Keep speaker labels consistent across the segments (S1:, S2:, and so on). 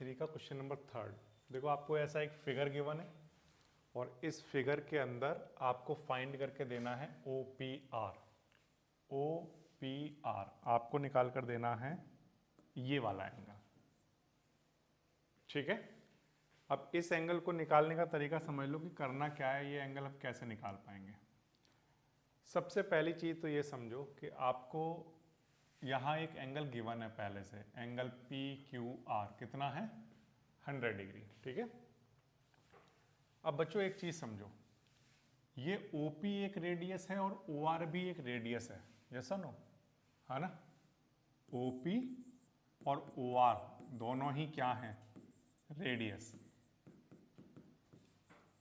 S1: Degree का question number 3। देखो आपको ऐसा एक फिगर गिवन है और इस फिगर के अंदर आपको फाइंड करके देना है OPR। OPR आपको निकाल कर देना है ये वाला एंगल, ठीक है। अब इस एंगल को निकालने का तरीका समझ लो कि करना क्या है, ये एंगल अब कैसे निकाल पाएंगे। सबसे पहली चीज तो ये समझो कि आपको यहाँ एक एंगल गिवन है पहले से, एंगल PQR कितना है 100 डिग्री, ठीक है। अब बच्चों एक चीज समझो, ये OP एक रेडियस है और OR भी एक रेडियस है, यस और नो, है ना। OP और OR दोनों ही क्या हैं, रेडियस,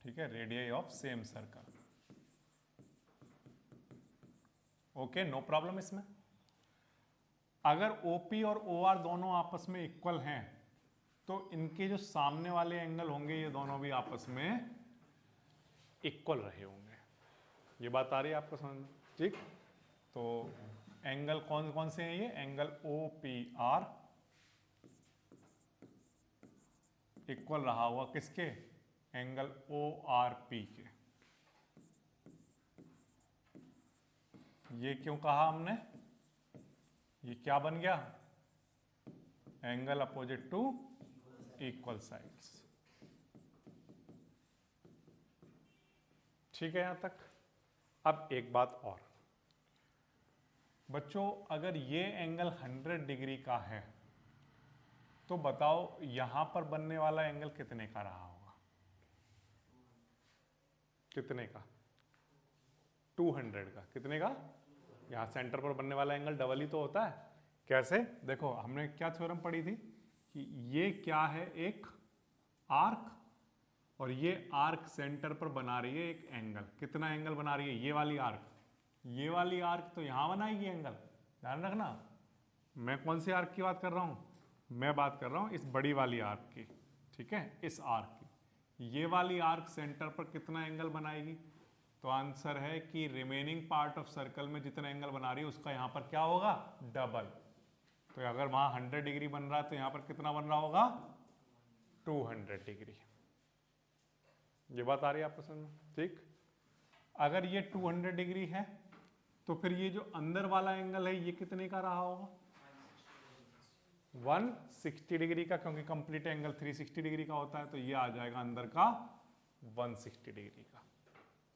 S1: ठीक है, radius of same circle. Okay, no problem इसमें। अगर OP और OR दोनों आपस में इक्वल हैं तो इनके जो सामने वाले एंगल होंगे ये दोनों भी आपस में इक्वल रहे होंगे। ये बात आ रही है आपको समझ में, ठीक। तो एंगल कौन कौन से हैं ये, एंगल OPR इक्वल रहा हुआ किसके, एंगल ORP के। ये क्यों कहा हमने, ये क्या बन गया, angle opposite to equal sides, ठीक है यहां तक। अब एक बात और बच्चों, अगर ये एंगल 100 डिग्री का है तो बताओ यहां पर बनने वाला एंगल कितने का रहा होगा, कितने का, 200 का। कितने का, यहां सेंटर पर बनने वाला एंगल डबल ही तो होता है। कैसे, देखो हमने क्या थ्योरम पढ़ी थी कि ये क्या है, एक आर्क, और ये आर्क सेंटर पर बना रही है एक एंगल। कितना एंगल बना रही है, ये वाली आर्क, ये वाली आर्क तो यहां बनाएगी एंगल, ध्यान रखना। मैं कौन सी आर्क की बात कर रहा हूं, मैं बात कर रहा हूं इस बड़ी वाली आर्क की, ठीक है, इस आर्क की। ये वाली आर्क सेंटर पर कितना एंगल बनाएगी, तो आंसर है कि रिमेनिंग पार्ट ऑफ सर्कल में जितना एंगल बना रही है उसका यहां पर क्या होगा, डबल। तो अगर वहां 100 डिग्री बन रहा है तो यहां पर कितना बन रहा होगा, 200 डिग्री। ये बात आ रही है आपको समझ में, ठीक। अगर ये 200 डिग्री है तो फिर ये जो अंदर वाला एंगल है ये कितने का रहा होगा, 160 डिग्री का, क्योंकि कंप्लीट एंगल 360 डिग्री का होता है, तो ये आ जाएगा अंदर का 160 डिग्री का,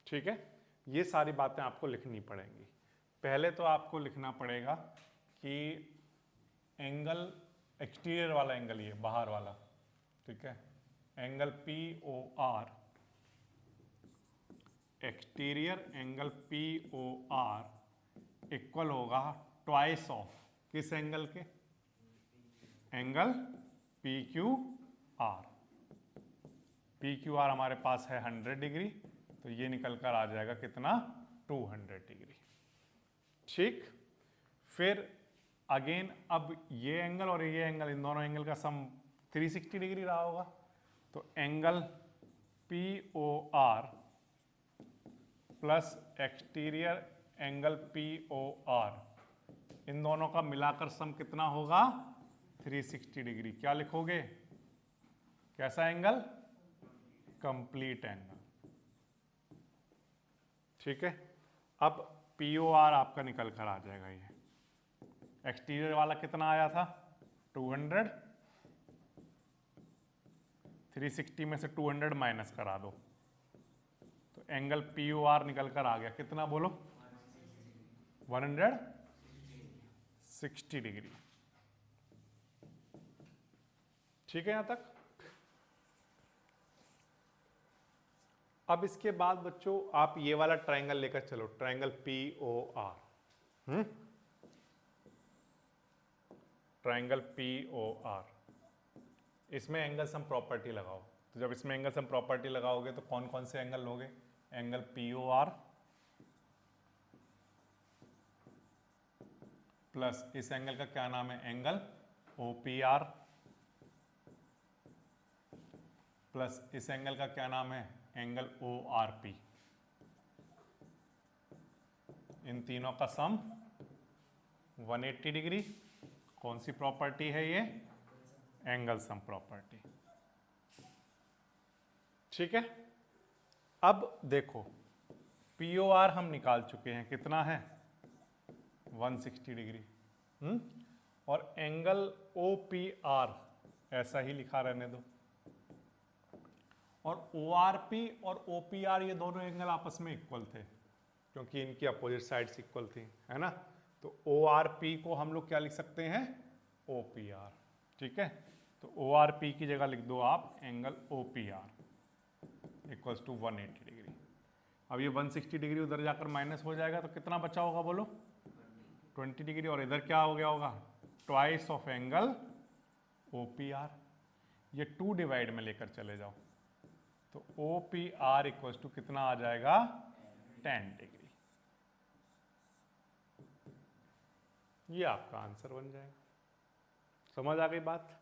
S1: ठीक है। ये सारी बातें आपको लिखनी पड़ेंगी। पहले तो आपको लिखना पड़ेगा कि एंगल एक्सटीरियर वाला एंगल, ये बाहर वाला, ठीक है, angle POR, exterior angle POR equal होगा ट्वाइस ऑफ किस एंगल के, एंगल PQR। PQR हमारे पास है 100 डिग्री, तो ये निकल कर आ जाएगा कितना, 200 डिग्री, ठीक। फिर अगेन अब ये एंगल और ये एंगल, इन दोनों एंगल का सम 360 डिग्री रहा होगा, तो angle POR plus exterior angle POR, इन दोनों का मिलाकर सम कितना होगा, 360 डिग्री। क्या लिखोगे, कैसा एंगल, कंप्लीट एंगल, ठीक है। अब POR आपका निकल कर आ जाएगा, ये एक्सटीरियर वाला कितना आया था 200, 360 में से 200 माइनस करा दो तो एंगल POR निकल कर आ गया कितना, बोलो 160 डिग्री, ठीक है यहां तक। अब इसके बाद बच्चों आप ये वाला ट्रायंगल लेकर चलो, ट्रायंगल POR, ट्रायंगल POR, इसमें एंगल सम प्रॉपर्टी लगाओ। तो जब इसमें एंगल सम प्रॉपर्टी लगाओगे तो कौन कौन से एंगल लोगे, एंगल POR प्लस इस एंगल का क्या नाम है, एंगल OPR प्लस इस एंगल का क्या नाम है, एंगल ORP। इन तीनों का सम 180 डिग्री। कौन सी प्रॉपर्टी है ये, एंगल सम प्रॉपर्टी। ठीक है, अब देखो POR हम निकाल चुके हैं, कितना है 160 डिग्री। और एंगल OPR ऐसा ही लिखा रहने दो। और ORP और OPR ये दोनों एंगल आपस में इक्वल थे क्योंकि इनकी अपोजिट साइड्स इक्वल थी, है ना। तो ORP को हम लोग क्या लिख सकते हैं, OPR। ठीक है, तो ORP की जगह लिख दो आप angle OPR equals to 180 degree. अब ये 160 डिग्री उधर जाकर माइनस हो जाएगा तो कितना बचा होगा बोलो, 20 डिग्री। और इधर क्या हो गया होगा, ट्वाइस ऑफ एंगल OPR। ये 2 डिवाइड में लेकर चले जाओ तो OPR इक्वल्स टू कितना आ जाएगा, 10 डिग्री। ये आपका आंसर बन जाएगा। समझ आ गई बात।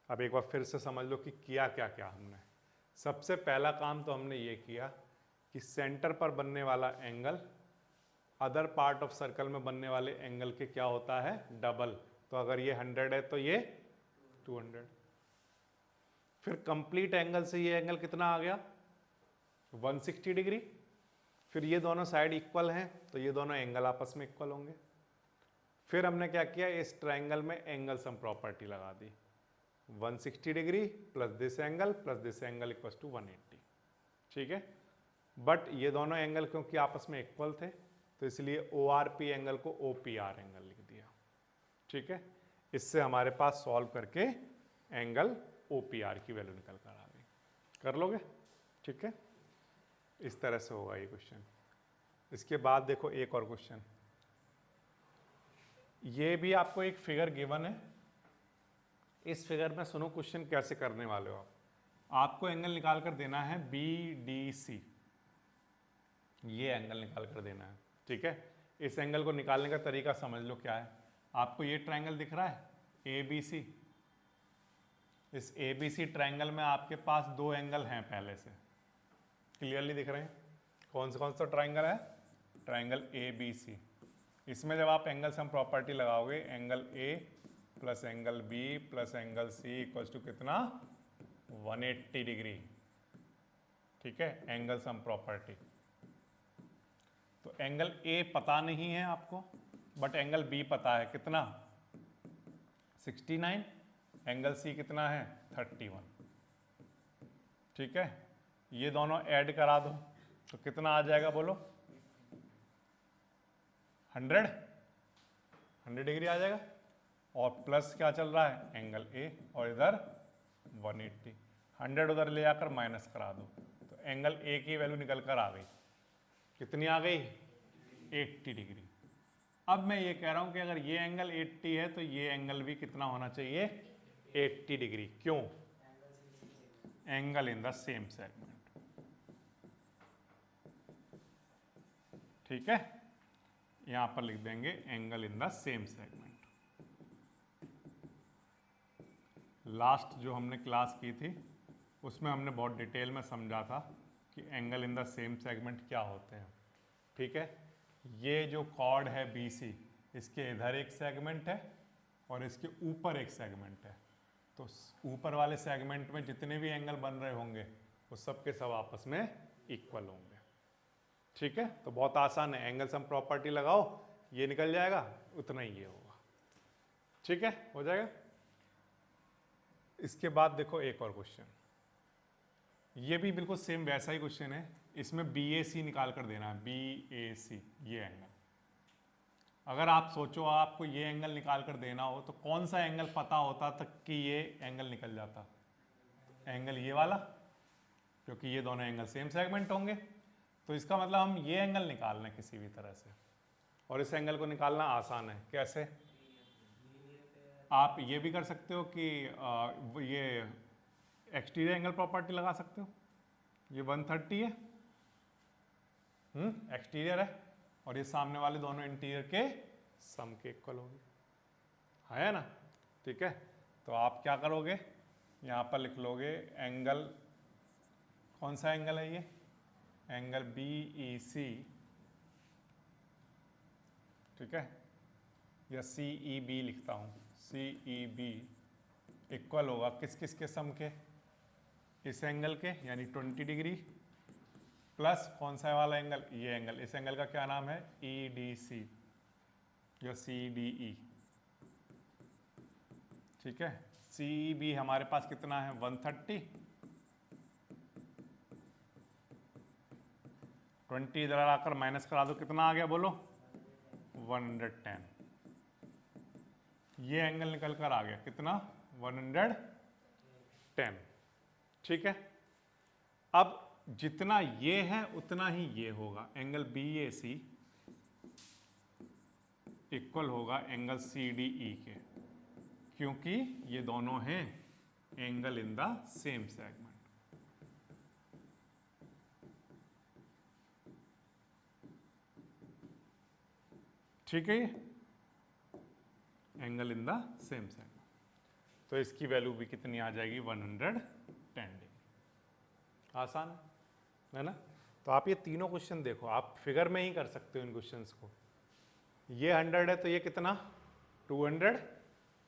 S1: अब एक बार फिर से समझ लो कि किया क्या क्या हमने। सबसे पहला काम तो हमने ये किया कि सेंटर पर बनने वाला angle other part of circle में बनने वाले एंगल के क्या होता है, डबल। तो अगर ये 100 है तो ये 200। फिर कंप्लीट एंगल से ये एंगल कितना आ गया, 160 डिग्री। फिर ये दोनों साइड इक्वल हैं तो ये दोनों एंगल आपस में इक्वल होंगे। फिर हमने क्या किया, इस ट्रायंगल में एंगल सम प्रॉपर्टी लगा दी, 160 degree plus this angle equals to 180। ठीक है, बट ये दोनों एंगल क्योंकि आपस में इक्वल थे तो इसलिए ORP एंगल को OPR एंगल लिख दिया। ठीक है, इससे हमारे पास सॉल्व करके एंगल OPR की वैल्यू निकल कर आ गई। कर लोगे, ठीक है। इस तरह से होगा ये क्वेश्चन। इसके बाद देखो एक और क्वेश्चन, ये भी आपको एक फिगर गिवन है। इस फिगर में सुनो क्वेश्चन कैसे करने वाले हो आप। आपको एंगल निकाल कर देना है BDC, ये एंगल निकाल कर देना है। ठीक है, इस एंगल को निकालने का तरीका समझ लो क्या है। आपको ये ट्रायंगल दिख रहा है ABC। इस ABC ट्रायंगल में आपके पास 2 एंगल हैं पहले से, क्लियरली दिख रहे हैं। कौन सा ट्रायंगल है, ट्रायंगल ABC। इसमें जब आप एंगल सम प्रॉपर्टी लगाओगे, angle A plus angle B plus angle C equals to कितना, 180 डिग्री। ठीक है, एंगल सम प्रॉपर्टी। तो एंगल A पता नहीं है आपको, बट एंगल B पता है, कितना 69। एंगल C कितना है 31। ठीक है, ये दोनों ऐड करा दो तो कितना आ जाएगा बोलो, 100 डिग्री आ जाएगा। और प्लस क्या चल रहा है, एंगल A, और इधर 180। 100 उधर ले जाकर माइनस करा दो तो एंगल A की वैल्यू निकल कर आ गई, कितनी आ गई, 80 डिग्री। अब मैं ये कह रहा हूं कि अगर ये एंगल 80 है तो ये एंगल भी कितना होना चाहिए, 80 डिग्री। क्यों, angle in the same segment. ठीक है, यहां पर लिख देंगे angle in the same segment. Last जो हमने क्लास की थी उसमें हमने बहुत डिटेल में समझा था कि angle in the same segment क्या होते हैं। ठीक है, ये जो कॉर्ड है BC, इसके इधर एक सेगमेंट है और इसके ऊपर एक सेगमेंट है। तो ऊपर वाले सेगमेंट में जितने भी एंगल बन रहे होंगे वो सब के सब आपस में इक्वल होंगे। ठीक है, तो बहुत आसान है, एंगल सम प्रॉपर्टी लगाओ, ये निकल जाएगा, उतना ही ये होगा। ठीक है, हो जाएगा। इसके बाद देखो एक और क्वेश्चन, ये भी बिल्कुल सेम वैसा ही क्वेश्चन है। इसमें BAC निकाल कर देना है, BAC ये एंगल। अगर आप सोचो आपको ये एंगल निकाल कर देना हो तो कौन सा एंगल पता होता तक कि ये एंगल निकल जाता, एंगल ये वाला, क्योंकि ये दोनों एंगल सेम सेगमेंट होंगे। तो इसका मतलब हम ये एंगल निकाल लें किसी भी तरह से, और इस एंगल को निकालना आसान है। कैसे, आप ये भी कर सकते हो कि ये एक्सटीरियर एंगल प्रॉपर्टी लगा सकते हो। ये 130 है, एक्सटीरियर है, और ये सामने वाले दोनों इंटीरियर के सम के इक्वल होंगे, है ना। ठीक है, तो आप क्या करोगे, यहाँ पर लिख लोगे एंगल, कौन सा एंगल है ये, एंगल BEC। ठीक है, या CEB लिखता हूँ, CEB इक्वल होगा किस किस के सम के, इस एंगल के यानी 20 डिग्री प्लस कौन सा वाला एंगल, ये एंगल, इस एंगल का क्या नाम है, EDC या CDE, ठीक है। CB हमारे पास कितना है 130, 20 इधर आकर माइनस करा दो, कितना आ गया बोलो 110। ये एंगल निकल कर आ गया कितना 110, ठीक है। अब जितना ये है उतना ही ये होगा, एंगल BAC इक्वल होगा एंगल CDE के, क्योंकि ये दोनों हैं angle in the same segment. ठीक है, ये angle in the same segment, तो इसकी वैल्यू भी कितनी आ जाएगी 110 डिग्री। आसान है ना। तो आप ये तीनों क्वेश्चन देखो, आप फिगर में ही कर सकते हो इन क्वेश्चंस को। ये 100 है तो ये कितना 200,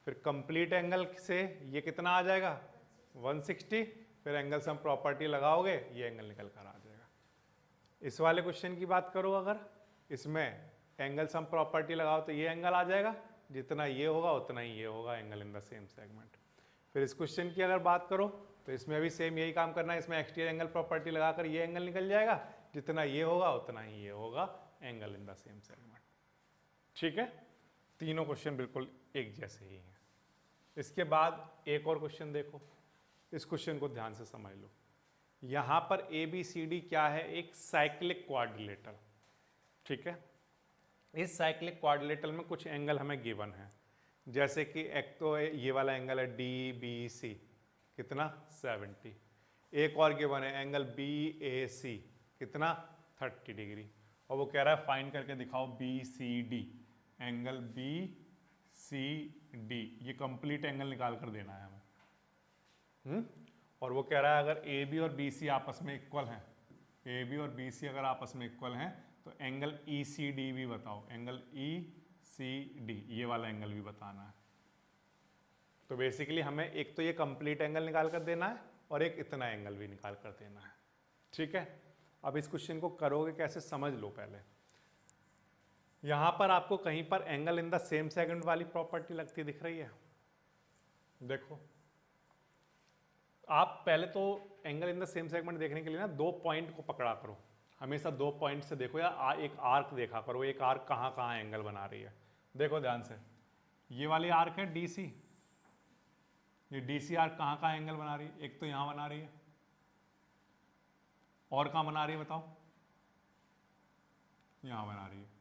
S1: फिर कंप्लीट एंगल से ये कितना आ जाएगा 160, फिर एंगल सम प्रॉपर्टी लगाओगे ये एंगल निकल कर आ जाएगा। इस वाले क्वेश्चन की बात करो, अगर इसमें एंगल सम प्रॉपर्टी लगाओ तो ये एंगल आ जाएगा, जितना ये होगा उतना ही ये होगा, angle in the same segment. फिर इस क्वेश्चन की अगर बात करो तो इसमें भी सेम यही काम करना है, इसमें एक्सटीरियर एंगल प्रॉपर्टी लगाकर ये एंगल निकल जाएगा, जितना ये होगा उतना ही ये होगा, angle in the same segment. ठीक है, तीनों क्वेश्चन बिल्कुल एक जैसे ही हैं। इसके बाद एक और क्वेश्चन देखो, इस क्वेश्चन को ध्यान से समझ लो। यहां पर ABCD क्या है, एक साइक्लिक क्वाड्रिलेटरल। ठीक है, इस साइक्लिक क्वाड्रिलेटरल में कुछ एंगल हमें गिवन है, जैसे कि एक तो ये वाला एंगल है DBC कितना 70, एक और गिवन है एंगल BAC कितना 30 डिग्री, और वो कह रहा है फाइंड करके दिखाओ BCD, एंगल BCD, ये कंप्लीट एंगल निकाल कर देना है हमें। और वो कह रहा है अगर AB और BC आपस में इक्वल हैं, AB और BC अगर आपस में इक्वल हैं तो एंगल ECD भी बताओ, एंगल ECD ये वाला एंगल भी बताना है। तो बेसिकली हमें एक तो ये कंप्लीट एंगल निकाल कर देना है और एक इतना एंगल भी निकाल कर देना है। ठीक है, अब इस क्वेश्चन को करोगे कैसे समझ लो। पहले यहां पर आपको कहीं पर angle in the same segment वाली प्रॉपर्टी लगती दिख रही है, देखो। आप पहले तो angle in the same segment देखने के लिए ना दो पॉइंट को पकड़ा करो, हमेशा दो पॉइंट से देखो, या एक आर्क देखा करो, एक आर्क कहाँ कहाँ एंगल बना रही है। देखो ध्यान से, ये वाली आर्क है DC, ये DC आर्क कहाँ कहाँ एंगल बना रही है, एक तो यहाँ बना रही है, और कहाँ बना रही है बताओ, यहाँ बना रही है।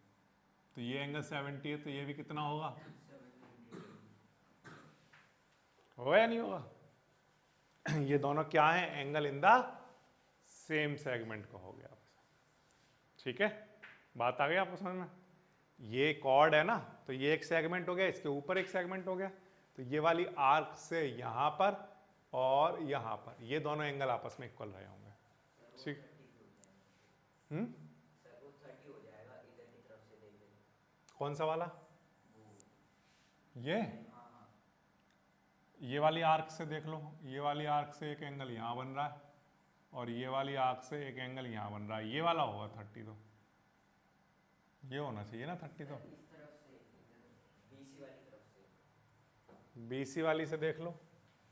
S1: तो ये एंगल 70 है, तो ये भी कितना होगा, होगा या नहीं होगा। ये दोनों क्या है, angle in the same segment का हो गया। ठीक है, बात आ गई आपको समझ में। ये कॉर्ड है ना, तो ये एक सेगमेंट हो गया, इसके ऊपर एक सेगमेंट हो गया, तो ये वाली आर्क से यहां पर और यहां पर ये दोनों एंगल आपस में इक्वल रहे होंगे। ठीक, कौन सा वाला, ये वाली आर्क से देख लो, ये वाली आर्क से एक एंगल यहां बन रहा है और ये वाली आर्क से एक एंगल यहां बन रहा है, ये वाला होगा 30, तो ये होना चाहिए ना 30। तो BC वाली से देख लो,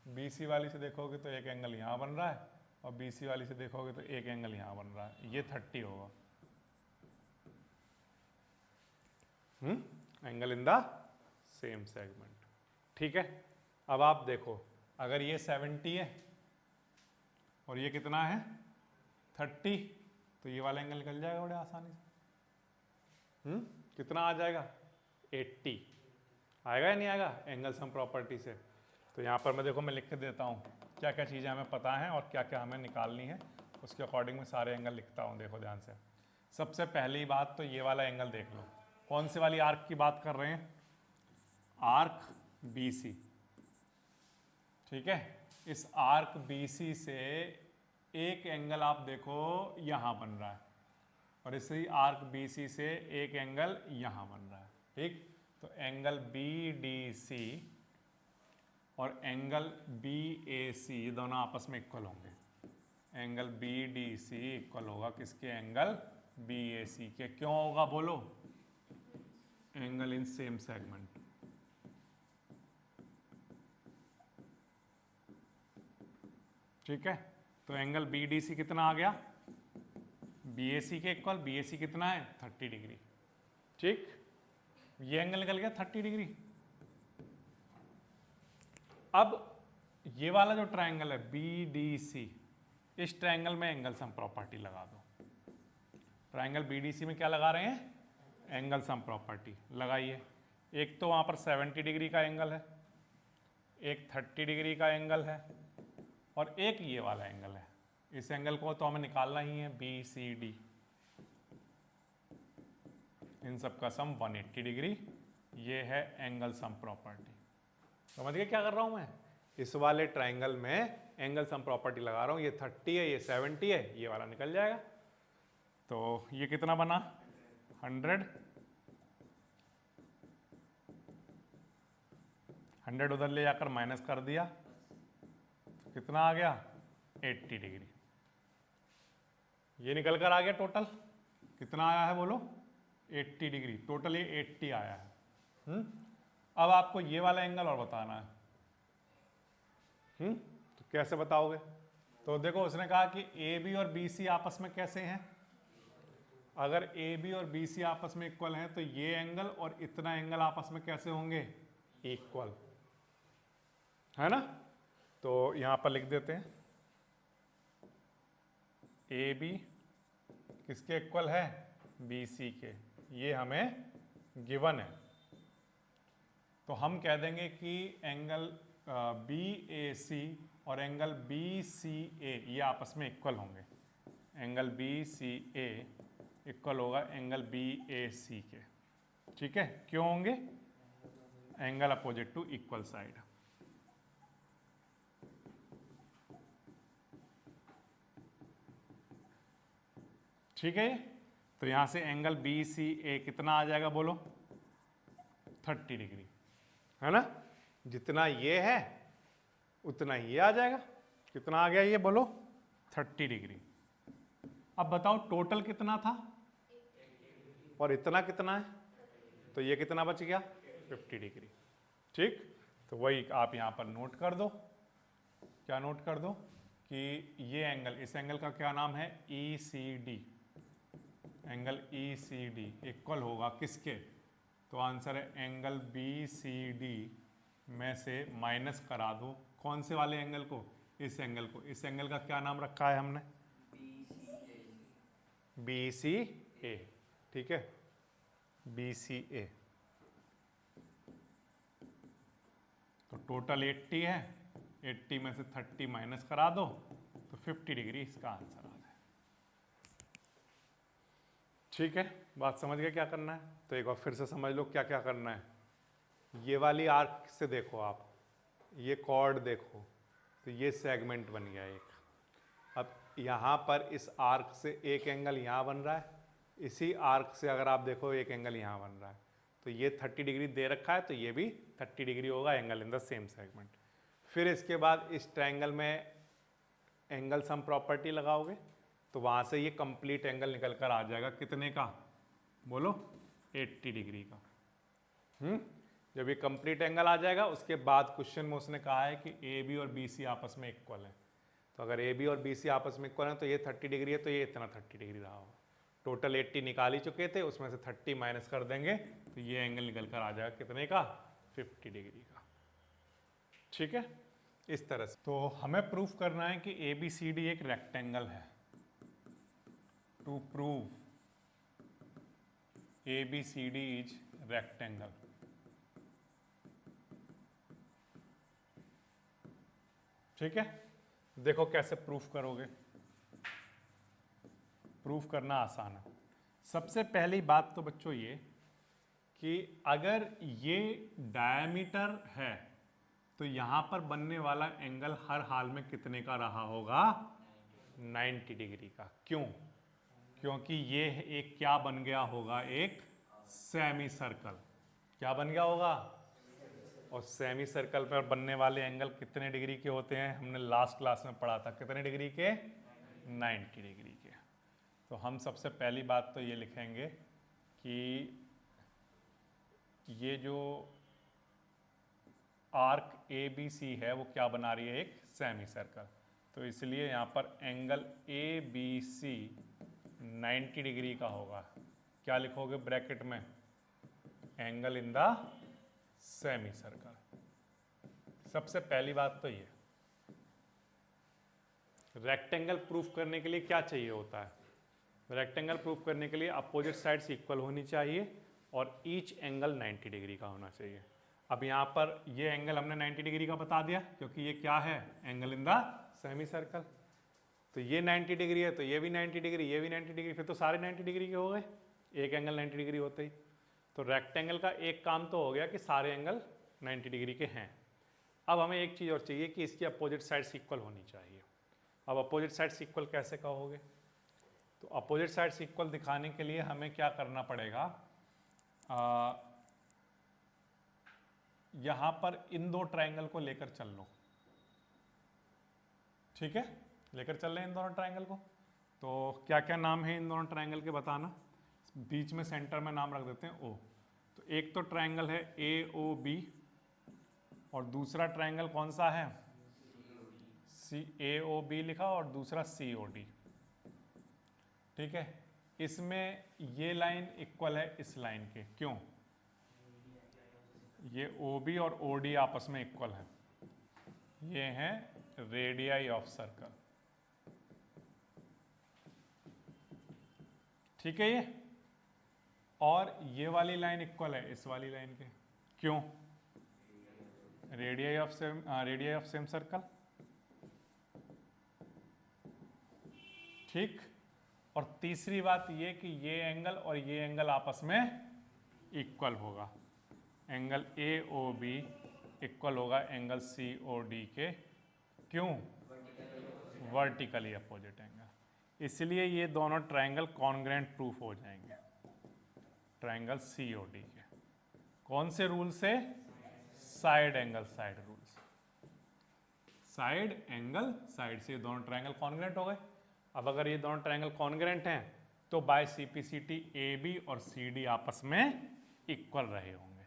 S1: BC वाली से देखोगे तो एक एंगल यहाँ बन रहा है और BC वाली से देखोगे तो एक एंगल यहाँ बन रहा है, ये 30 होगा। Angle in the same segment. ठीक है, अब आप देखो, अगर ये 70 है और ये कितना है 30, तो ये वाला एंगल निकल जाएगा बड़े आसानी से। कितना आ जाएगा 80, आएगा या नहीं आएगा एंगल सम प्रॉपर्टी से। तो यहाँ पर मैं देखो, मैं लिख के देता हूँ क्या क्या चीज़ें हमें पता हैं और क्या क्या हमें निकालनी है, उसके अकॉर्डिंग में सारे एंगल लिखता हूँ। देखो ध्यान से, सबसे पहली बात तो ये वाला एंगल देख लो, कौन सी वाली आर्क की बात कर रहे हैं, आर्क BC। ठीक है, इस आर्क BC से एक एंगल आप देखो यहाँ बन रहा है और इसी आर्क BC से एक एंगल यहाँ बन रहा है। ठीक, तो एंगल BDC और एंगल बी ए सी, ये दोनों आपस में इक्वल होंगे। Angle B D C equal होगा किसके? एंगल बी ए सी के। क्यों होगा बोलो? Angle in same segment. ठीक है, तो एंगल बी डी सी कितना आ गया? बी ए सी के इक्वल। बी ए सी कितना है? 30 डिग्री। ठीक, ये एंगल निकल गया 30 डिग्री। अब ये वाला जो ट्रायंगल है बी डी सी, इस ट्रायंगल में एंगल सम प्रॉपर्टी लगा दो। ट्रायंगल बी डी सी में क्या लगा रहे हैं? एंगल सम प्रॉपर्टी लगाइए। एक तो वहां पर 70 डिग्री का एंगल है, एक 30 डिग्री का एंगल है, और एक ये वाला एंगल है। इस एंगल को तो हमें निकालना ही है, बी सी डी। इन सब का सम 180 डिग्री। ये है एंगल सम प्रॉपर्टी। समझ गए क्या कर रहा हूं मैं? इस वाले ट्रायंगल में एंगल सम प्रॉपर्टी लगा रहा हूं। ये 30 है, ये 70 है, ये वाला निकल जाएगा। तो ये कितना बना? 100। 100 उधर ले जाकर माइनस कर दिया, कितना आ गया? 80 डिग्री। ये निकल कर आ गया टोटल। कितना आया है बोलो? 80 डिग्री। टोटल ये 80 आया है। अब आपको ये वाला एंगल और बताना है। तो कैसे बताओगे? तो देखो, उसने कहा कि ए बी और बी सी आपस में कैसे हैं? अगर ए बी और बी सी आपस में इक्वल हैं तो ये एंगल और इतना एंगल आपस में कैसे होंगे? इक्वल, है ना? तो यहां पर लिख देते हैं ए बी किसके इक्वल है? बी सी के। ये हमें गिवन है, तो हम कह देंगे कि एंगल बी ए सी और एंगल बी सी ए ये आपस में इक्वल होंगे। Angle B C A equal होगा एंगल बी ए सी के। ठीक है, क्यों होंगे? Angle opposite to equal side. ठीक है, तो यहां से एंगल बी सी ए कितना आ जाएगा बोलो? 30 डिग्री, है ना? जितना ये है उतना ये आ जाएगा। कितना आ गया ये बोलो? 30 डिग्री। अब बताओ टोटल कितना था और इतना कितना है? तो ये कितना बच गया? 50 डिग्री। ठीक, तो वही आप यहां पर नोट कर दो। क्या नोट कर दो? कि ये एंगल, इस एंगल का क्या नाम है? E C D. Angle E C D equal होगा किसके? तो आंसर है एंगल बी सी डी में से माइनस करा दो कौन से वाले एंगल को? इस एंगल को। इस एंगल का क्या नाम रखा है हमने? बी सी ए। ठीक है, बी सी ए। तो टोटल 80 है, 80 में से 30 माइनस करा दो तो 50 डिग्री इसका आंसर आ जाए। ठीक है, बात समझ गए क्या करना है? तो एक बार फिर से समझ लो क्या क्या करना है। ये वाली आर्क से देखो आप, ये कॉर्ड देखो, तो ये सेगमेंट बन गया एक। अब यहाँ पर इस आर्क से एक एंगल यहाँ बन रहा है, इसी आर्क से अगर आप देखो एक एंगल यहाँ बन रहा है, तो ये 30 डिग्री दे रखा है, तो ये भी 30 डिग्री होगा, angle in the same segment. फिर इसके बाद इस ट्रायंगल में एंगल सम प्रॉपर्टी लगाओगे तो वहाँ से ये कंप्लीट एंगल निकल कर आ जाएगा। कितने का बोलो? 80 डिग्री का। जब ये कंप्लीट एंगल आ जाएगा उसके बाद क्वेश्चन में उसने कहा है कि ए बी और बी सी आपस में इक्वल है। तो अगर ए बी और बी सी आपस में इक्वल है तो ये 30 डिग्री है, तो ये इतना 30 डिग्री रहा होगा। टोटल 80 निकाल ही चुके थे, उसमें से 30 माइनस कर देंगे तो ये एंगल निकल कर आ जाएगा कितने का? 50 डिग्री का। ठीक है, इस तरह से। तो हमें प्रूफ करना है कि ए बी सी डी एक रेक्टेंगल है। To prove A B C D is rectangle. ठीक है, देखो कैसे प्रूफ करोगे। प्रूफ करना आसान है। सबसे पहली बात तो बच्चों ये कि अगर ये डायमीटर है तो यहां पर बनने वाला एंगल हर हाल में कितने का रहा होगा? 90 डिग्री का। क्यों? क्योंकि ये एक क्या बन गया होगा? एक सेमी सर्कल। क्या बन गया होगा? और सेमी सर्कल पर बनने वाले एंगल कितने डिग्री के होते हैं, हमने लास्ट क्लास में पढ़ा था, कितने डिग्री के, 90 डिग्री के। तो हम सबसे पहली बात तो ये लिखेंगे कि ये जो आर्क ए बी सी है वो क्या बना रही है, एक सेमी सर्कल। तो इसलिए यहाँ पर angle A B C 90 degree का होगा। क्या लिखोगे ब्रैकेट में, angle in the semicircle. सबसे पहली बात तो ये, रेक्टेंगल प्रूफ करने के लिए क्या चाहिए होता है, रेक्टेंगल प्रूफ करने के लिए अपोजिट साइड्स इक्वल होनी चाहिए और ईच एंगल 90 डिग्री का होना चाहिए। अब यहाँ पर ये एंगल हमने 90 डिग्री का बता दिया क्योंकि ये क्या है, angle in the semi circle. तो ये 90 डिग्री है तो ये भी 90 डिग्री, ये भी 90 डिग्री, फिर तो सारे 90 डिग्री के हो गए, एक एंगल 90 डिग्री होते ही। तो रेक्टेंगल का एक काम तो हो गया कि सारे एंगल 90 डिग्री के हैं। अब हमें एक चीज़ और चाहिए कि इसकी अपोजिट साइड्स इक्वल होनी चाहिए। अब अपोजिट साइड्स इक्वल कैसे कहोगे, तो अपोजिट साइड्स इक्वल दिखाने के लिए हमें क्या करना पड़ेगा, यहाँ पर इन दो ट्रायंगल को लेकर चल लो, ठीक है, लेकर चल रहे हैं इन दोनों ट्रायंगल को। तो क्या क्या नाम है इन दोनों ट्रायंगल के बताना, बीच में सेंटर में नाम रख देते हैं ओ। तो एक तो ट्रायंगल है ए ओ बी और दूसरा ट्रायंगल कौन सा है, सी ए ओ बी लिखा और दूसरा सी ओ डी, ठीक है। इसमें ये लाइन इक्वल है इस लाइन के, क्यों, ये ओ बी और ओ डी आपस में इक्वल है, ये हैं रेडियाई ऑफ सर्कल, ठीक है ये। और ये वाली लाइन इक्वल है इस वाली लाइन के, क्यों, रेडियाई ऑफ सेम सर्कल, ठीक। और तीसरी बात ये कि ये एंगल और ये एंगल आपस में इक्वल होगा, angle A O B equal होगा एंगल सी ओ डी के, क्यों, वर्टिकली अपोजिट एंगल। इसलिए ये दोनों ट्रायंगल कॉन्ग्रुएंट प्रूफ हो जाएंगे ट्रायंगल सी ओ डी के, कौन से रूल से, side angle side rules, side angle side से दोनों ट्रायंगल कॉन्ग्रुएंट हो गए। अब अगर ये दोनों ट्रायंगल कॉन्ग्रुएंट हैं तो बाय सीपीसीटी ए बी और सी डी आपस में इक्वल रहे होंगे,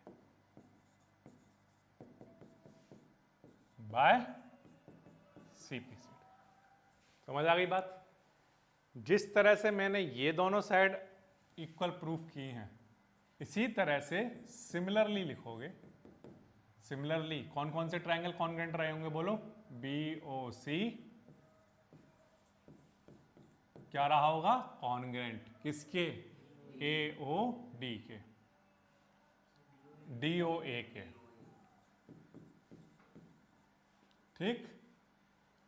S1: बाय सीपीसीटी। समझ आ गई बात। जिस तरह से मैंने ये दोनों साइड इक्वल प्रूफ की हैं, इसी तरह से सिमिलरली लिखोगे। सिमिलरली कौन कौन से ट्रायंगल कॉन्ग्रुएंट रहे होंगे बोलो, बी ओ सी क्या रहा होगा, कॉन्ग्रुएंट, किसके, ए ओ डी के, डी ओ ए के, ठीक।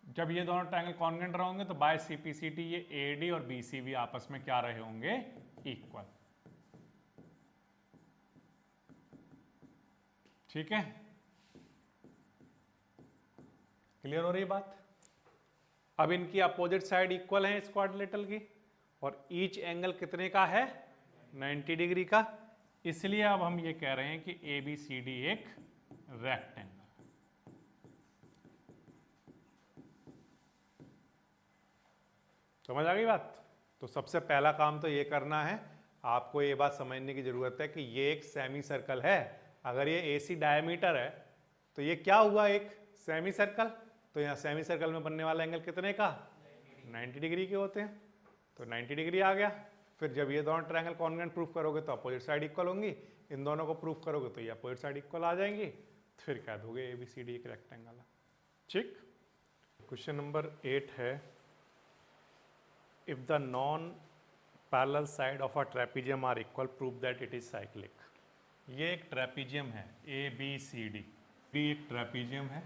S1: जब ये दोनों ट्रायंगल कॉन्ग्रुएंट रहेंगे तो बाय सीपीसीटी ये ए डी और बी सी भी आपस में क्या रहे होंगे, इक्वल, ठीक है। क्लियर हो रही बात। अब इनकी अपोजिट साइड इक्वल है इस क्वाड्रिलेटरल की और ईच एंगल कितने का है, 90 डिग्री का। इसलिए अब हम ये कह रहे हैं कि ए बी सी डी एक रेक्टेंगल। समझ आ गई बात। तो सबसे पहला काम तो ये करना है, आपको ये बात समझने की जरूरत है कि ये एक सेमी सर्कल है। अगर ये AC डायमीटर है तो ये क्या हुआ, एक सेमी सर्कल। तो यहाँ सेमी सर्कल में बनने वाला एंगल कितने का, 90 डिग्री के होते हैं। तो 90 डिग्री आ गया। फिर जब ये दोनों ट्रायंगल कॉन्ग्रुएंट प्रूफ करोगे तो अपोजिट साइड इक्वल होंगी, इन दोनों को प्रूफ करोगे तो ये अपोजिट साइड इक्वल आ जाएंगी, फिर कह दोगे ABCD एक रेक्टेंगल है, ठीक। क्वेश्चन नंबर 8 है, if the non parallel side of a trapezium are equal prove that it is cyclic. ये एक ट्रेपीजियम है ABCD, भी एक ट्रेपीजियम है,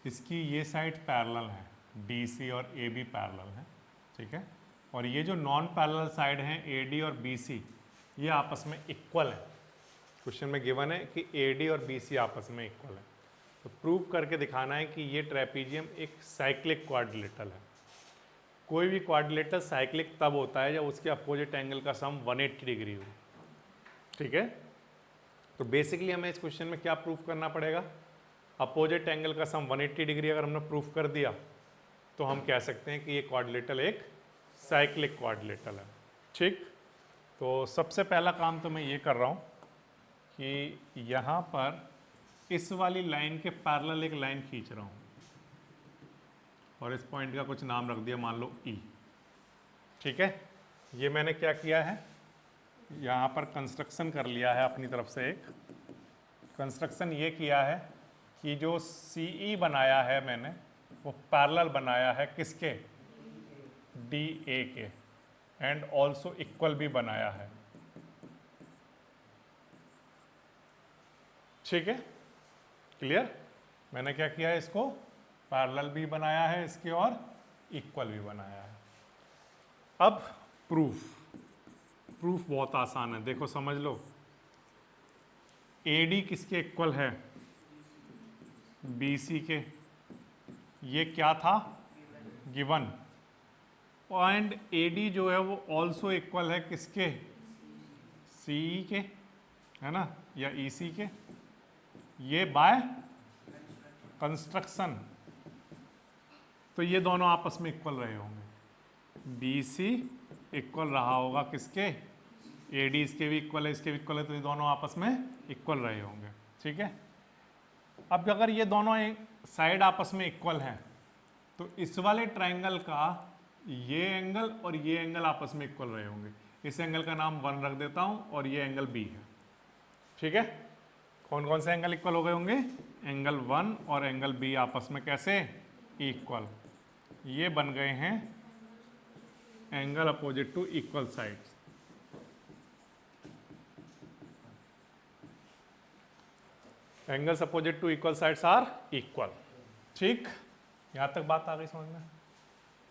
S1: इसकी ये साइड पैरेलल है, DC और AB पैरेलल है, ठीक है। और ये जो नॉन पैरेलल साइड हैं AD और BC, ये आपस में इक्वल है। क्वेश्चन में गिवन है कि AD और BC आपस में इक्वल है। तो प्रूव करके दिखाना है कि ये ट्रेपीजियम एक साइक्लिक क्वाड्रिलेटरल है। कोई भी क्वाड्रिलेटरल साइक्लिक तब होता है जब उसके अपोजिट एंगल का सम 180 डिग्री हो, ठीक है। तो बेसिकली हमें इस क्वेश्चन में क्या प्रूफ करना पड़ेगा, अपोजिट एंगल का सम 180 डिग्री अगर हमने प्रूफ कर दिया तो हम कह सकते हैं कि ये क्वाड्रिलेटरल एक साइक्लिक क्वाड्रिलेटरल है। ठीक, तो सबसे पहला काम तो मैं ये कर रहा हूँ कि यहाँ पर इस वाली लाइन के पैरेलल एक लाइन खींच रहा हूँ और इस पॉइंट का कुछ नाम रख दिया, मान लो ई। ठीक है, ये मैंने क्या किया है, यहाँ पर कंस्ट्रक्शन कर लिया है अपनी तरफ से। एक कंस्ट्रक्शन ये किया है कि जो सी ई बनाया है मैंने वो पैरेलल बनाया है किसके, डी ए के, एंड ऑल्सो इक्वल भी बनाया है। ठीक है, क्लियर। मैंने क्या किया है, इसको पैरेलल भी बनाया है इसके और इक्वल भी बनाया है। अब प्रूफ बहुत आसान है, देखो समझ लो। AD किसके इक्वल है, BC के। ये क्या था, गिवन। एंड AD जो है वो ऑल्सो इक्वल है किसके, CE के, है ना, या EC के। ये बाय कंस्ट्रक्शन, तो ये दोनों आपस में इक्वल रहे होंगे। BC इक्वल रहा होगा किसके, AD इसके भी इक्वल है, इसके भी इक्वल है, तो ये दोनों आपस में इक्वल रहे होंगे। ठीक है, अब अगर ये दोनों एक साइड आपस में इक्वल हैं तो इस वाले ट्राइंगल का ये एंगल और ये एंगल आपस में इक्वल रहे होंगे। इस एंगल का नाम 1 रख देता हूं और ये एंगल B है। ठीक है, कौन कौन से एंगल इक्वल हो गए होंगे, एंगल 1 और एंगल B आपस में कैसे इक्वल, ये बन गए हैं angle opposite to equal sides. Angles opposite to equal sides are equal. ठीक, यहां तक बात आ गई समझ में।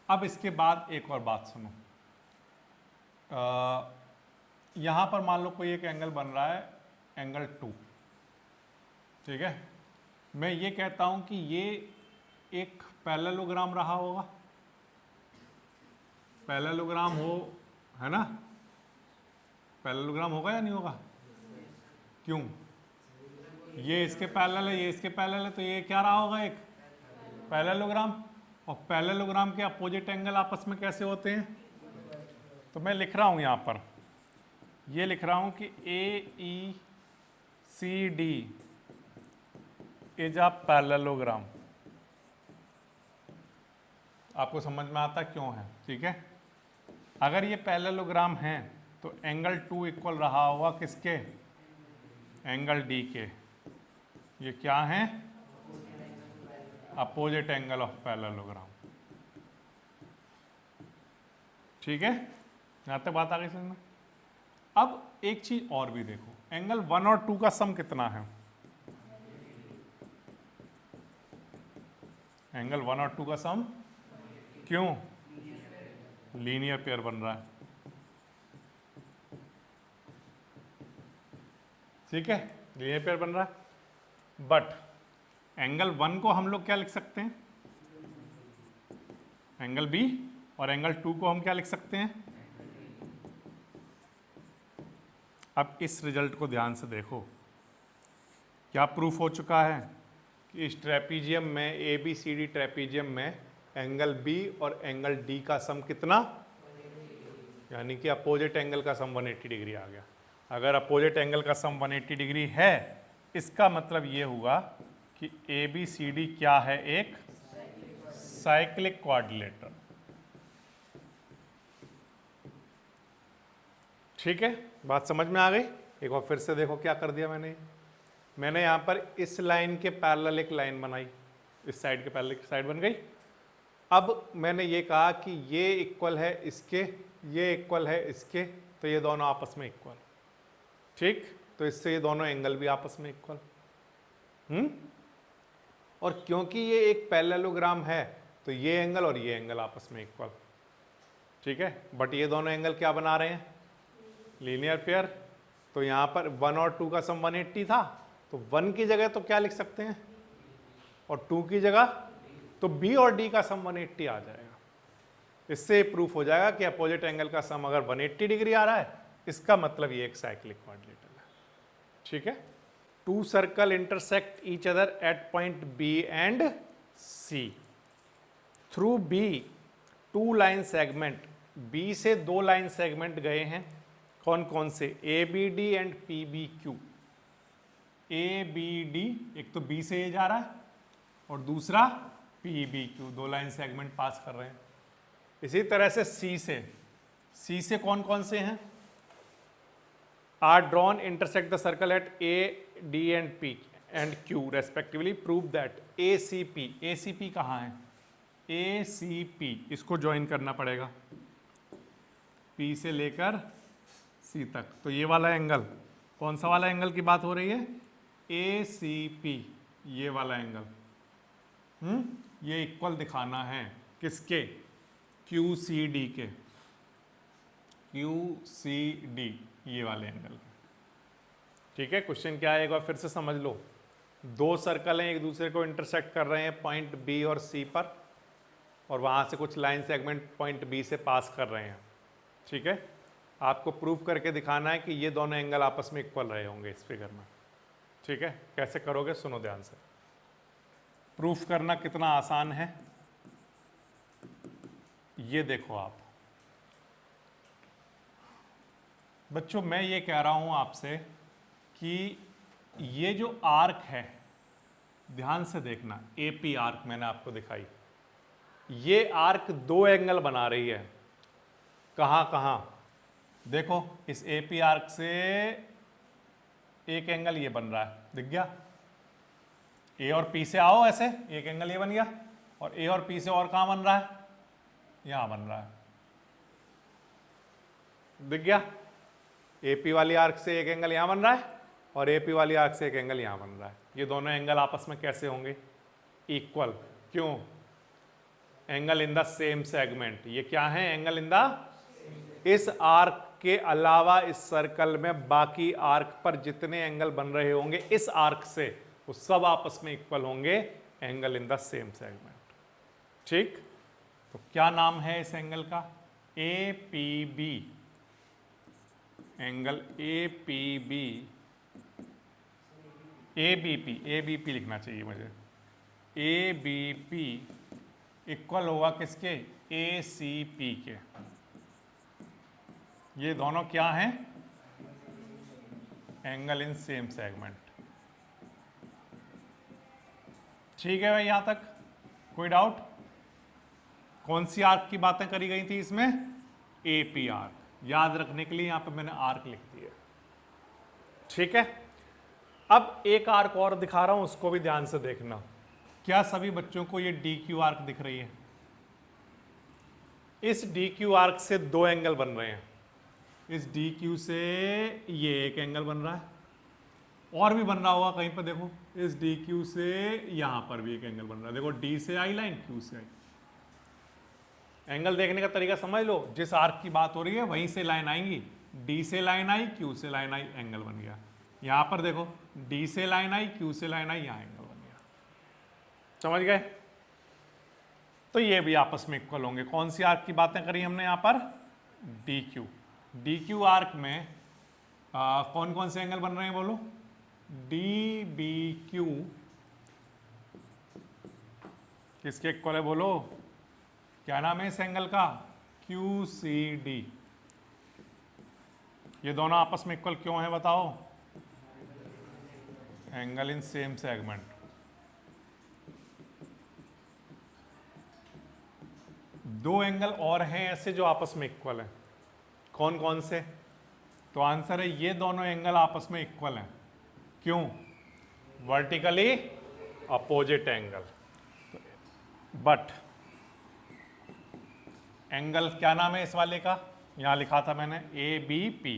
S1: अब इसके बाद एक और बात सुनो, यहां पर मान लो कोई एक एंगल बन रहा है, एंगल 2। ठीक है, मैं ये कहता हूं कि ये एक पैरेललोग्राम रहा होगा, पैरेललोग्राम हो, है ना, पैरेललोग्राम होगा या नहीं होगा, क्यों, ये इसके पैरेलल है, ये इसके पैरेलल है, तो ये क्या रहा होगा, एक पैरेललोग्राम। और पैरेललोग्राम के अपोजिट एंगल आपस में कैसे होते हैं, तो मैं लिख रहा हूं यहां पर, ये लिख रहा हूं कि AECD इज अ पैरेललोग्राम। आपको समझ में आता क्यों है। ठीक है, अगर ये पैरेललोग्राम है तो एंगल 2 इक्वल रहा होगा किसके, एंगल D के। ये क्या है, अपोजिट एंगल ऑफ पैरेललोग्राम। ठीक है, यहां तक बात आ गई समझ में। अब एक चीज और भी देखो, एंगल 1 और 2 का सम कितना है, एंगल 1 और 2 का सम, क्यों, लीनियर पेयर बन रहा है। ठीक है, लीनियर पेयर बन रहा है। बट एंगल 1 को हम लोग क्या लिख सकते हैं, एंगल B, और एंगल 2 को हम क्या लिख सकते हैं। अब इस रिजल्ट को ध्यान से देखो, क्या प्रूफ हो चुका है कि इस ट्रेपीजियम में, ABCD ट्रेपीजियम में एंगल B और एंगल D का सम कितना, यानी कि अपोजिट एंगल का सम 180 डिग्री आ गया। अगर अपोजिट एंगल का सम 180 डिग्री है, इसका मतलब ये हुआ कि ABCD क्या है, एक साइक्लिक क्वाड्रिलेटरल। ठीक है, बात समझ में आ गई। एक बार फिर से देखो क्या कर दिया मैंने यहां पर इस लाइन के पैरेलल एक लाइन बनाई, इस साइड के पैरेलल एक साइड बन गई। अब मैंने ये कहा कि ये इक्वल है इसके, ये इक्वल है इसके, तो ये दोनों आपस में इक्वल। ठीक, तो इससे ये दोनों एंगल भी आपस में इक्वल। और क्योंकि ये एक पैरेललोग्राम है तो ये एंगल और ये एंगल आपस में इक्वल। ठीक है, बट ये दोनों एंगल क्या बना रहे हैं, लीनियर पेयर। तो यहां पर 1 और 2 का सम 180 था, तो 1 की जगह तो क्या लिख सकते हैं, और 2 की जगह तो B और D का सम 180 आ जाएगा। इससे प्रूफ हो जाएगा कि अपोजिट एंगल का सम अगर 180 डिग्री आ रहा है, इसका मतलब ये एक साइक्लिक क्वाड्रिलेटरल है। ठीक है। Two circle intersect each other at point B and C. Through B two line segment, B से 2 लाइन सेगमेंट गए हैं, कौन कौन से, A B D and P B Q. A B D, एक तो बी से ए जा रहा है और दूसरा P B Q, 2 line segment pass कर रहे हैं। इसी तरह से सी से कौन कौन से हैं, are drawn intersect the circle at A D and P and Q respectively, prove that A C P कहाँ है, ए सी पी, इसको ज्वाइन करना पड़ेगा पी से लेकर सी तक। तो ये वाला एंगल, कौन सा वाला एंगल की बात हो रही है, ए सी पी, ये वाला एंगल, ये इक्वल दिखाना है किसके, क्यू सी डी के, क्यू सी डी, ये वाले एंगल। ठीक है, क्वेश्चन क्या है एक बार फिर से समझ लो। 2 सर्कल हैं, एक दूसरे को इंटरसेक्ट कर रहे हैं पॉइंट बी और सी पर, और वहाँ से कुछ लाइन सेगमेंट पॉइंट बी से पास कर रहे हैं। ठीक है, आपको प्रूफ करके दिखाना है कि ये दोनों एंगल आपस में इक्वल रहे होंगे इस फिगर में। ठीक है, कैसे करोगे सुनो ध्यान से। प्रूफ करना कितना आसान है ये देखो आप बच्चों, मैं ये कह रहा हूँ आपसे कि ये जो आर्क है, ध्यान से देखना, एपी आर्क मैंने आपको दिखाई, ये आर्क 2 एंगल बना रही है। कहाँ कहाँ देखो, इस एपी आर्क से एक एंगल ये बन रहा है, दिख गया, ए और पी से आओ, ऐसे एक एंगल ये बन गया, और ए और पी से और कहाँ बन रहा है, यहां बन रहा है, दिख गया। एपी वाली आर्क से एक एंगल यहां बन रहा है और एपी वाली आर्क से एक एंगल यहां बन रहा है। ये दोनों एंगल आपस में कैसे होंगे, इक्वल, क्यों, angle in the same segment. ये क्या है, एंगल इन द, इस आर्क के अलावा इस सर्कल में बाकी आर्क पर जितने एंगल बन रहे होंगे इस आर्क से, वो सब आपस में इक्वल होंगे, angle in the same segment. ठीक, तो क्या नाम है इस एंगल का, A P B, angle A P B, A B P लिखना चाहिए मुझे, ए बी पी इक्वल होगा किसके, ए सी पी के। ये दोनों क्या हैं, एंगल इन सेम सेगमेंट। ठीक है भाई, यहां तक कोई डाउट। कौन सी आर्क की बातें करी गई थी इसमें, एपी आर्क। याद रखने के लिए यहां पे मैंने आर्क लिख दिया। ठीक है, अब एक आर्क और दिखा रहा हूं, उसको भी ध्यान से देखना। क्या सभी बच्चों को ये डी क्यू आर्क दिख रही है, इस डी क्यू आर्क से 2 एंगल बन रहे हैं, इस डी क्यू से ये एक एंगल बन रहा है, और भी बन रहा होगा कहीं पर, देखो इस डी क्यू से यहां पर भी एक एंगल बन रहा है, देखो डी से आई लाइन, क्यू से आई। एंगल देखने का तरीका समझ लो, जिस आर्क की बात हो रही है वहीं से लाइन आएंगी, डी से लाइन आई, क्यू से लाइन आई, एंगल बन गया। यहां पर देखो डी से लाइन आई, क्यू से लाइन आई, यहां एंगल बन गया। समझ गए, तो ये भी आपस में इक्वल होंगे। कौन सी आर्क की बातें करी हमने यहां पर, D Q. D Q arc में कौन कौन से एंगल बन रहे हैं बोलो, डी बी क्यू किसके इक्वल है बोलो, क्या नाम है इस एंगल का, क्यू सी डी। ये दोनों आपस में इक्वल क्यों है बताओ, एंगल इन सेम सेगमेंट। दो एंगल और हैं ऐसे जो आपस में इक्वल हैं, कौन कौन से, तो आंसर है ये दोनों एंगल आपस में इक्वल हैं। क्यों, vertically opposite angle. But angle क्या नाम है इस वाले का, यहां लिखा था मैंने ए बी पी,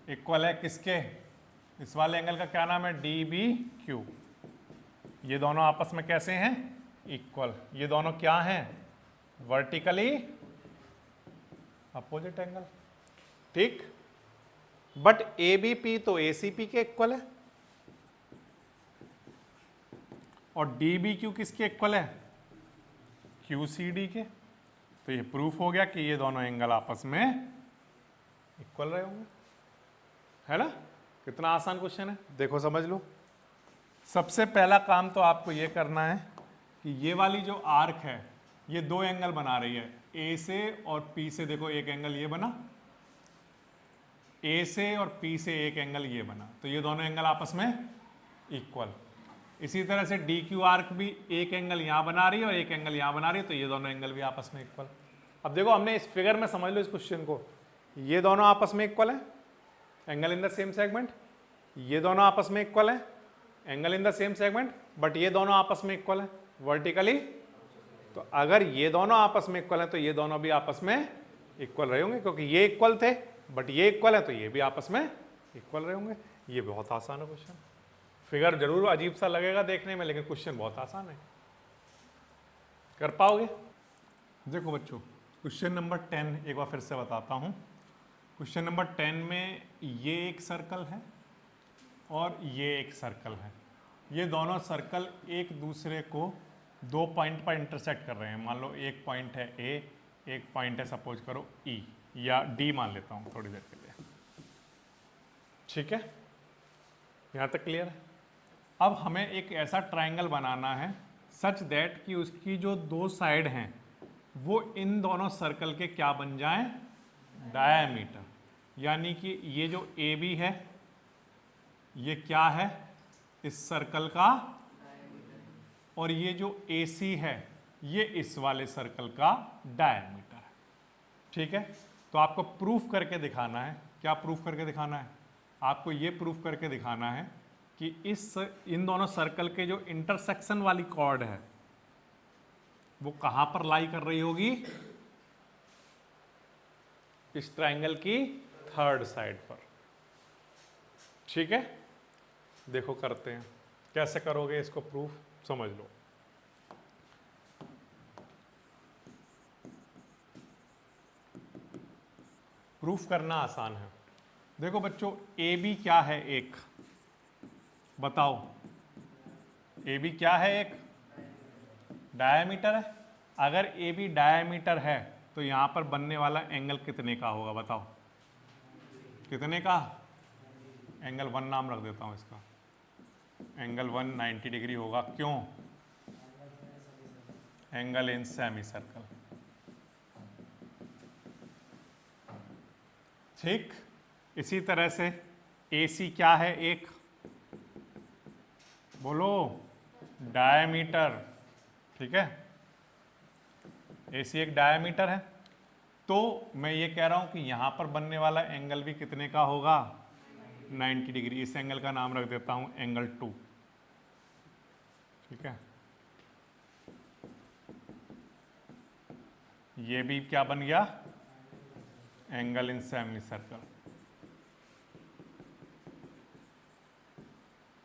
S1: इक्वल है किसके, इस वाले एंगल का क्या नाम है, डी बी क्यू। ये दोनों आपस में कैसे हैं, इक्वल। ये दोनों क्या हैं, वर्टिकली अपोजिट एंगल। ठीक, बट ए बी पी तो ए सी पी के इक्वल है, और डी बी क्यू किसके इक्वल है, क्यू सी डी के। तो ये प्रूफ हो गया कि ये दोनों एंगल आपस में इक्वल रहे होंगे, है ना। कितना आसान क्वेश्चन है, देखो समझ लो। सबसे पहला काम तो आपको ये करना है कि ये वाली जो आर्क है ये दो एंगल बना रही है, ए से और पी से। देखो एक एंगल ये बना, ए से और पी से एक एंगल ये बना, तो ये दोनों एंगल आपस में इक्वल। इसी तरह से डी क्यू आर्क भी एक एंगल यहां बना रही है और एक एंगल यहां बना रही है, तो ये दोनों एंगल भी आपस में इक्वल। अब देखो हमने इस फिगर में समझ लो इस क्वेश्चन को, ये दोनों आपस में इक्वल है, angle in the same segment. ये दोनों आपस में इक्वल है, angle in the same segment, but ये दोनों आपस में इक्वल है वर्टिकली। तो अगर ये दोनों आपस में इक्वल है तो ये दोनों भी आपस में इक्वल रहे होंगे, क्योंकि ये इक्वल थे बट ये इक्वल है, तो ये भी आपस में इक्वल रहे होंगे। ये बहुत आसान है क्वेश्चन। फिगर जरूर अजीब सा लगेगा देखने में, लेकिन क्वेश्चन बहुत आसान है, कर पाओगे। देखो बच्चों, क्वेश्चन नंबर 10 एक बार फिर से बताता हूं। क्वेश्चन नंबर 10 में ये एक सर्कल है और ये एक सर्कल है। ये दोनों सर्कल एक दूसरे को दो पॉइंट पर इंटरसेक्ट कर रहे हैं। मान लो एक पॉइंट है ए, एक पॉइंट है सपोज करो ई या डी मान लेता हूं थोड़ी देर के लिए, ठीक है, यहां तक क्लियर है। अब हमें एक ऐसा ट्रायंगल बनाना है सच दैट कि उसकी जो दो साइड हैं वो इन दोनों सर्कल के क्या बन जाएं, डायामीटर। यानी कि ये जो ए बी है ये क्या है, इस सर्कल का, और ये जो ए सी है ये इस वाले सर्कल का डायामीटर है, ठीक है। तो आपको प्रूफ करके दिखाना है, क्या प्रूफ करके दिखाना है, आपको ये प्रूफ करके दिखाना है कि इन दोनों सर्कल के जो इंटरसेक्शन वाली कॉर्ड है वो कहां पर लाई कर रही होगी, इस ट्रायंगल की थर्ड साइड पर, ठीक है। देखो करते हैं, कैसे करोगे इसको प्रूफ, समझ लो। प्रूफ करना आसान है। देखो बच्चों, ए बी क्या है, एक बताओ, ए बी क्या है, एक डायामीटर है। अगर ए बी डायामीटर है तो यहां पर बनने वाला एंगल कितने का होगा, बताओ कितने का। एंगल 1 नाम रख देता हूं इसका, एंगल 1 90 डिग्री होगा। क्यों, एंगल इन सेमी सर्कल, ठीक। इसी तरह से ए सी क्या है, एक बोलो, डायमीटर, ठीक है, ए सी एक डायमीटर है। तो मैं ये कह रहा हूं कि यहां पर बनने वाला एंगल भी कितने का होगा, 90 डिग्री। इस एंगल का नाम रख देता हूं एंगल 2, ठीक है। ये भी क्या बन गया, एंगल इन सेमी सर्कल,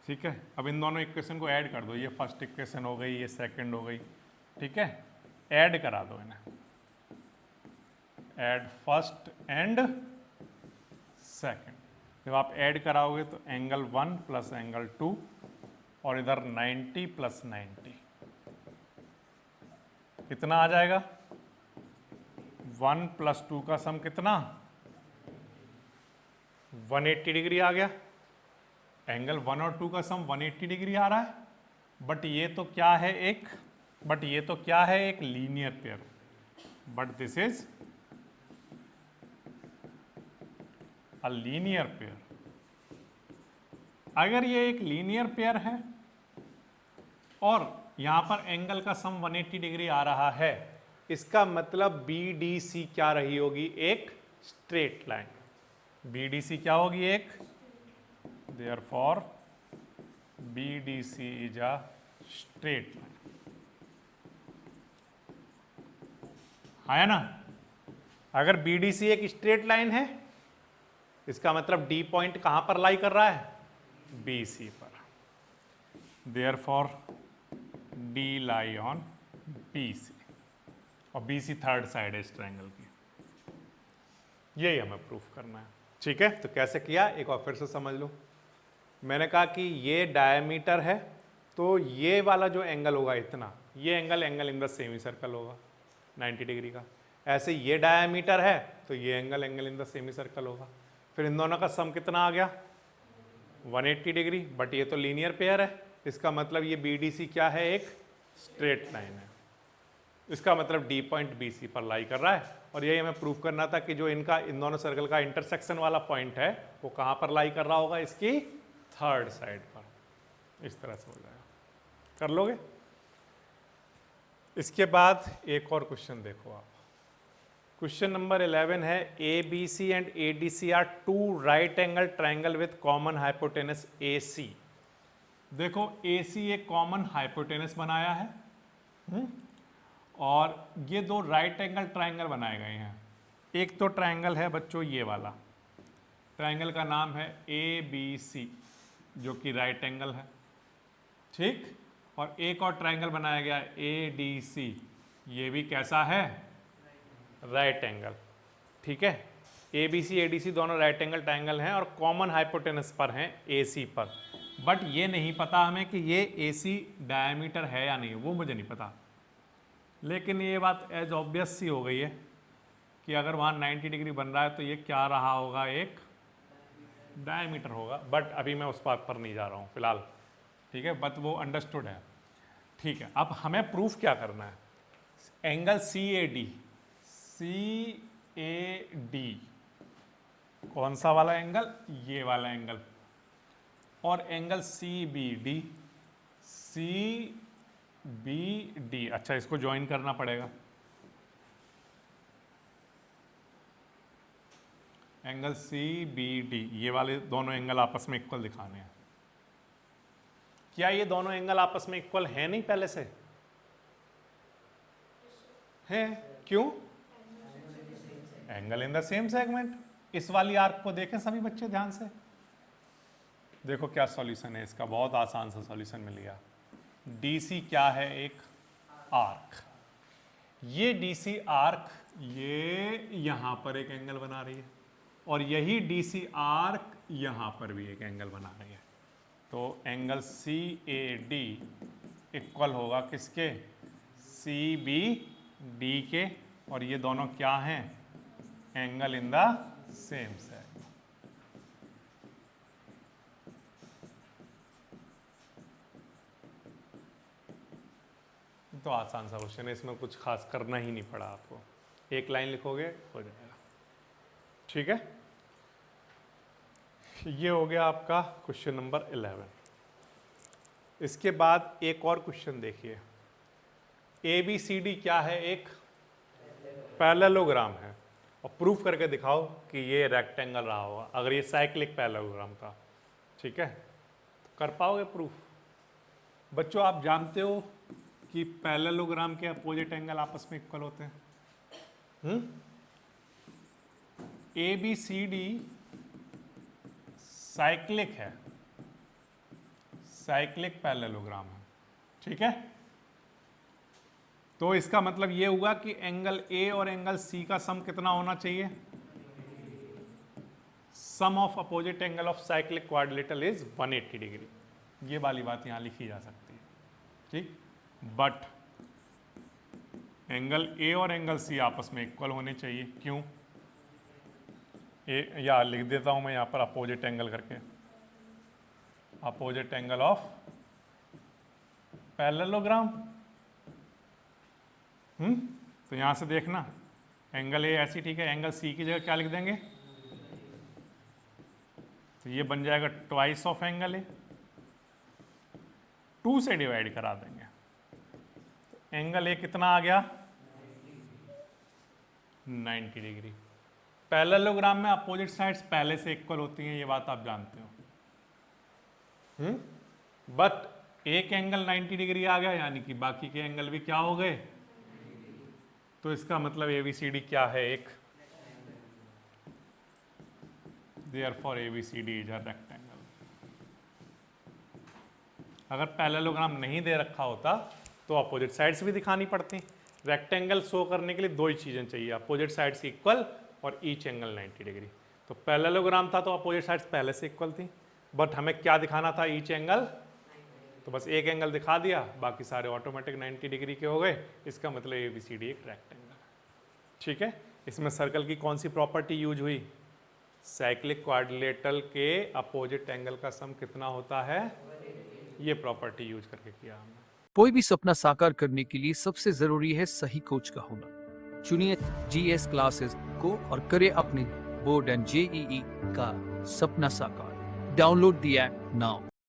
S1: ठीक है। अब इन दोनों इक्वेशन को ऐड कर दो, ये फर्स्ट इक्वेशन हो गई, ये सेकंड हो गई, ठीक है। ऐड करा दो इन्हें, ऐड फर्स्ट एंड सेकंड। जब आप ऐड कराओगे तो एंगल 1 प्लस एंगल 2 और इधर 90 प्लस 90 कितना आ जाएगा, 1 प्लस 2 का सम कितना, 180 डिग्री आ गया। एंगल 1 और 2 का सम 180 डिग्री आ रहा है, बट ये तो क्या है, एक linear pair, but this is a linear pair. अगर ये एक लीनियर पेयर है और यहां पर एंगल का सम 180 डिग्री आ रहा है, इसका मतलब BDC क्या रही होगी, एक स्ट्रेट लाइन। BDC क्या होगी, एक, therefore BDC is a straight line, है ना। अगर BDC एक स्ट्रेट लाइन है, इसका मतलब D पॉइंट कहां पर लाई कर रहा है, BC पर, therefore D lie on BC, और BC थर्ड साइड है इस ट्रायंगल की। यही हमें प्रूफ करना है, ठीक है। तो कैसे किया, एक बार फिर से समझ लो। मैंने कहा कि ये डायमीटर है, तो ये वाला जो एंगल होगा इतना, ये angle in the semi circle होगा 90 डिग्री का। ऐसे ये डायमीटर है तो ये angle in the semi circle होगा। फिर इन दोनों का सम कितना आ गया, 180 डिग्री, बट ये तो लीनियर पेयर है, इसका मतलब ये BDC क्या है, एक स्ट्रेट लाइन है। इसका मतलब D पॉइंट BC पर लाई कर रहा है, और यही हमें प्रूव करना था कि जो इनका इन दोनों सर्कल का इंटरसेक्शन वाला पॉइंट है वो कहाँ पर लाई कर रहा होगा, इसकी थर्ड साइड पर। इस तरह से हो जाएगा, कर लोगे। इसके बाद एक और क्वेश्चन देखो आप, क्वेश्चन नंबर 11 है ABC and ADC are two right angle triangle with common hypotenuse AC। देखो AC एक कॉमन हाइपोटेनस बनाया है, और ये दो राइट एंगल ट्राइंगल बनाए गए हैं। एक तो ट्राइंगल है बच्चों ये वाला, ट्राइंगल का नाम है ABC जो कि राइट एंगल है, ठीक। और एक और ट्राइंगल बनाया गया है ADC, ये भी कैसा है, राइट एंगल, ठीक है। ABC ADC दोनों राइट एंगल ट्राइंगल हैं और कॉमन हाइपोटेनस पर हैं AC पर, बट ये नहीं पता हमें कि ये AC डायमीटर है या नहीं, वो मुझे नहीं पता। लेकिन ये बात एज ऑब्वियस सी हो गई है कि अगर वहाँ 90 डिग्री बन रहा है तो ये क्या रहा होगा, एक डायमीटर होगा, बट अभी मैं उस बात पर नहीं जा रहा हूँ फिलहाल, ठीक है, बट वो अंडरस्टूड है, ठीक है। अब हमें प्रूफ क्या करना है, एंगल CAD कौन सा वाला एंगल, ये वाला एंगल, और एंगल CBD अच्छा इसको ज्वाइन करना पड़ेगा, एंगल CBD, ये वाले दोनों एंगल आपस में इक्वल दिखाने हैं। क्या ये दोनों एंगल आपस में इक्वल है नहीं पहले से, है, क्यों, angle in the same segment. इस वाली आर्क को देखें सभी बच्चे ध्यान से, देखो क्या सॉल्यूशन है इसका, बहुत आसान सा सॉल्यूशन मिल गया। DC क्या है, एक आर्क, ये DC आर्क ये यहां पर एक एंगल बना रही है, और यही DC आर्क यहां पर भी एक एंगल बना रही है, तो एंगल CAD इक्वल होगा किसके, CBD के, और ये दोनों क्या हैं, angle in the same side. तो आसान सा क्वेश्चन है, इसमें कुछ खास करना ही नहीं पड़ा आपको, एक लाइन लिखोगे हो जाएगा, ठीक है। ये हो गया आपका क्वेश्चन नंबर 11। इसके बाद एक और क्वेश्चन देखिए, ABCD क्या है, एक पैरेललोग्राम है, और प्रूफ करके दिखाओ कि ये रेक्टेंगल रहा होगा, अगर ये साइक्लिक पैरेललोग्राम था, ठीक है, तो कर पाओगे प्रूफ। बच्चों आप जानते हो कि पैरेललोग्राम के अपोजिट एंगल आपस में इक्वल होते हैं। ABCD साइक्लिक है, साइक्लिक पैरेललोग्राम है, ठीक है। तो इसका मतलब ये हुआ कि एंगल A और एंगल C का सम कितना होना चाहिए, sum of opposite angle of cyclic quadrilateral is 180 degree, ये वाली बात यहां लिखी जा सकती है, ठीक। बट एंगल A और एंगल C आपस में इक्वल होने चाहिए, क्यों, या लिख देता हूं मैं यहां पर अपोजिट एंगल करके, अपोजिट एंगल ऑफ पैरेललोग्राम। तो यहां से देखना एंगल A ऐसी, ठीक है, एंगल C की जगह क्या लिख देंगे, तो ये बन जाएगा ट्वाइस ऑफ एंगल A, 2 से डिवाइड करा देंगे, तो एंगल A कितना आ गया, 90 डिग्री। पैरेललोग्राम में अपोजिट साइड्स पहले से इक्वल होती हैं, ये बात आप जानते हो, बट एक एंगल 90 डिग्री आ गया, यानी कि बाकी के एंगल भी क्या हो गए, तो इसका मतलब ABCD क्या है, एक, therefore ABCD is a rectangle. अगर पैरेललोग्राम नहीं दे रखा होता तो अपोजिट साइड्स भी दिखानी पड़ती। रेक्टेंगल शो करने के लिए दो ही चीजें चाहिए, अपोजिट साइड्स इक्वल और ईच एंगल 90 डिग्री। तो पैरेललोग्राम था तो अपोजिट साइड्स पहले से इक्वल थी, बट हमें क्या दिखाना था, ईच एंगल, तो बस एक एंगल दिखा दिया, बाकी सारे ऑटोमेटिक 90 डिग्री के हो गए। इसका मतलब ABCD एक रेक्टेंगल है, ठीक है। इसमें सर्कल की कौन सी प्रॉपर्टी यूज हुई, साइक्लिक क्वाड्रिलेटरल के अपोजिट एंगल का सम कितना होता है, ये प्रॉपर्टी यूज करके किया हमने।
S2: कोई भी सपना साकार करने के लिए सबसे जरूरी है सही कोच का होना। चुनिए जीएस क्लासेस को और करें अपने बोर्ड एंड जेईई का सपना साकार। Download the app now.